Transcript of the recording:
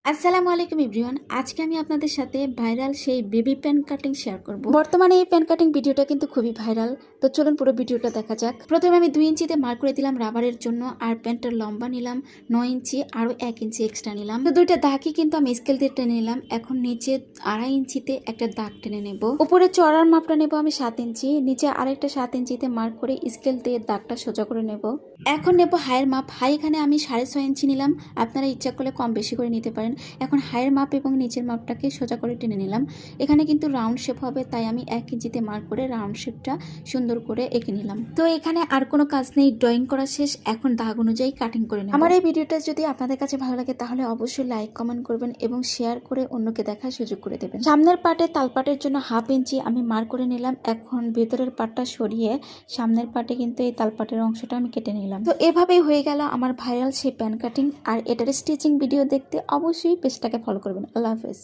আসসালামু আলাইকুম এভরিওয়ান। আজকে আমি আপনাদের সাথে ভাইরাল সেই বেবি প্যান কাটিং শেয়ার করব। বর্তমানে এই প্যান কাটিং ভিডিওটা কিন্তু খুবই ভাইরাল। তো চলুন পুরো ভিডিওটা দেখা যাক। প্রথমে আমি 2 ইঞ্চিতে মার্ক করে দিলাম রাবারের জন্য, আর প্যান্টের লম্বা নিলাম 9 ইঞ্চি, আরও 1 ইঞ্চি এক্সট্রা নিলাম। তো দুইটা দাগই কিন্তু আমি স্কেল দিয়ে টেনে নিলাম। এখন নিচে 2.5 ইঞ্চিতে একটা দাগ টেনে নেব। উপরে চড়ার মাপটা নেব আমি 7 ইঞ্চি, নিচে আরেকটা 7 ইঞ্চিতে মার্ক করে স্কেল দিয়ে দাগটা সোজা করে নেব। এখন নেব হাইয়ের মাপ। হাই এখানে আমি 6.5 ইঞ্চি নিলাম, আপনারা ইচ্ছা করলে কম বেশি করে নিতে পারেন। এখন হাইয়ের মাপ এবং নিচের মাপটাকে সোজা করে টেনে নিলাম। এখানে কিন্তু রাউন্ড শেপ হবে, তাই আমি 1 ইঞ্চিতে মার্ক করে রাউন্ড শেপটা সুন্দর করে এঁকে নিলাম। তো এখানে আর কোনো কাজ নেই, ড্রয়িং করা শেষ। এখন দাগ অনুযায়ী কাটিং করে নেব। আমার এই ভিডিওটা যদি আপনাদের কাছে ভালো লাগে তাহলে অবশ্যই লাইক কমেন্ট করবেন এবং শেয়ার করে অন্যকে দেখার সুযোগ করে দেবেন। সামনের পার্টে তালপাটের জন্য 1/2 ইঞ্চি আমি মার্ক করে নিলাম। এখন ভেতরের পার্টটা সরিয়ে সামনের পার্টে কিন্তু এই তালপাটের অংশটা আমি কেটে নিলাম। তো এভাবেই হয়ে গেল আমার ভাইরাল সেই প্যান কাটিং। আর এটার স্টিচিং ভিডিও দেখতে অবশ্যই পেজটাকে ফলো করবেন। আল্লাহ হাফেজ।